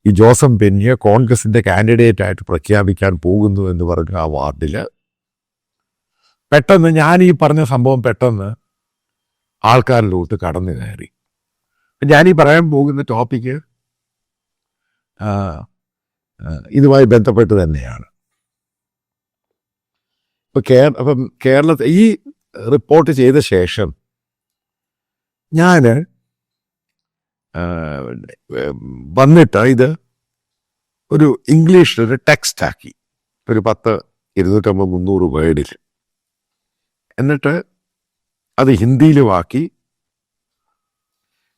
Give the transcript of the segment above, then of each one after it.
ഈ ജോസഫ് ബെന്നിയെ കോൺഗ്രസിന്റെ കാൻഡിഡേറ്റ് ആയിട്ട് പ്രഖ്യാപിക്കാൻ പോകുന്നു എന്ന് പറഞ്ഞ ആ വാർഡിൽ പെട്ടെന്ന് ഞാൻ ഈ പറഞ്ഞ സംഭവം പെട്ടെന്ന് ആൾക്കാരിലോട്ട് കടന്നു കയറി. ഞാനീ പറയാൻ പോകുന്ന ടോപ്പിക്ക് ഇതുമായി ബന്ധപ്പെട്ട് തന്നെയാണ്. അപ്പം കേരളത്തിൽ ഈ റിപ്പോർട്ട് ചെയ്ത ശേഷം ഞാൻ വന്നിട്ട് ഇത് ഒരു ഇംഗ്ലീഷിലൊരു ടെക്സ്റ്റ് ആക്കി, ഒരു 250-300 വേർഡിൽ. എന്നിട്ട് അത് ഹിന്ദിയിലുമാക്കി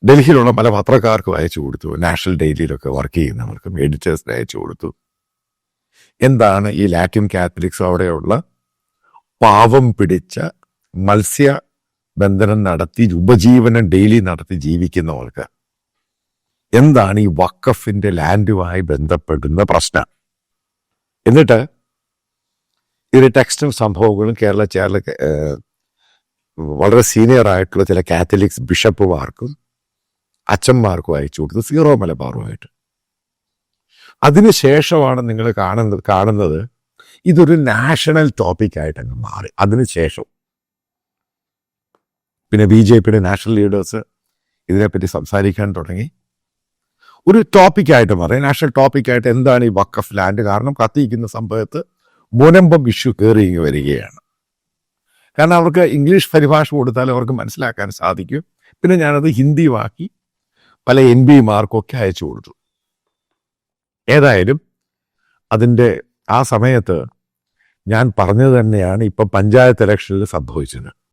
ഡൽഹിയിലുള്ള പല പത്രക്കാർക്കും അയച്ചു കൊടുത്തു. നാഷണൽ ഡെയിലിയിലൊക്കെ വർക്ക് ചെയ്യുന്നവർക്കും എഡിറ്റേഴ്സിന് അയച്ചു കൊടുത്തു. എന്താണ് ഈ ലാറ്റിൻ കാത്തലിക്സ്, അവിടെയുള്ള പാവം പിടിച്ച മത്സ്യബന്ധനം നടത്തി ഉപജീവനം ഡെയിലി നടത്തി ജീവിക്കുന്നവർക്ക് എന്താണ് ഈ വഖഫിന്റെ ലാൻഡുമായി ബന്ധപ്പെടുന്ന പ്രശ്നം? എന്നിട്ട് ഇതിന്റെ ടെക്സ്റ്റും സംഭവങ്ങളും കേരള വളരെ സീനിയർ ആയിട്ടുള്ള ചില കാത്തലിക്സ് ബിഷപ്പുമാർക്കും അച്ഛന്മാർക്കും അയച്ചു കൊടുത്തു, സീറോ മലബാറുമായിട്ട്. അതിനുശേഷമാണ് നിങ്ങൾ കാണുന്നത് ഇതൊരു നാഷണൽ ടോപ്പിക്കായിട്ട് അങ്ങ് മാറി. അതിനുശേഷം പിന്നെ BJPയുടെ നാഷണൽ ലീഡേഴ്സ് ഇതിനെപ്പറ്റി സംസാരിക്കാൻ തുടങ്ങി. ഒരു ടോപ്പിക്കായിട്ട് മാറി, നാഷണൽ ടോപ്പിക്കായിട്ട്. എന്താണ് ഈ വഖഫ് ലാൻഡ്? കാരണം കത്തിയിരിക്കുന്ന സംഭവത്ത് മുനമ്പം ഇഷ്യൂ കയറി വരികയാണ്. കാരണം അവർക്ക് ഇംഗ്ലീഷ് പരിഭാഷ കൊടുത്താൽ അവർക്ക് മനസ്സിലാക്കാൻ സാധിക്കും. പിന്നെ ഞാനത് ഹിന്ദിയുമാക്കി പല MP-മാർക്കൊക്കെ അയച്ചു കൊടുത്തു. ഏതായാലും അതിൻ്റെ ആ സമയത്ത് ഞാൻ പറഞ്ഞത് തന്നെയാണ് ഇപ്പം പഞ്ചായത്ത് ഇലക്ഷനിൽ സംഭവിച്ചത്.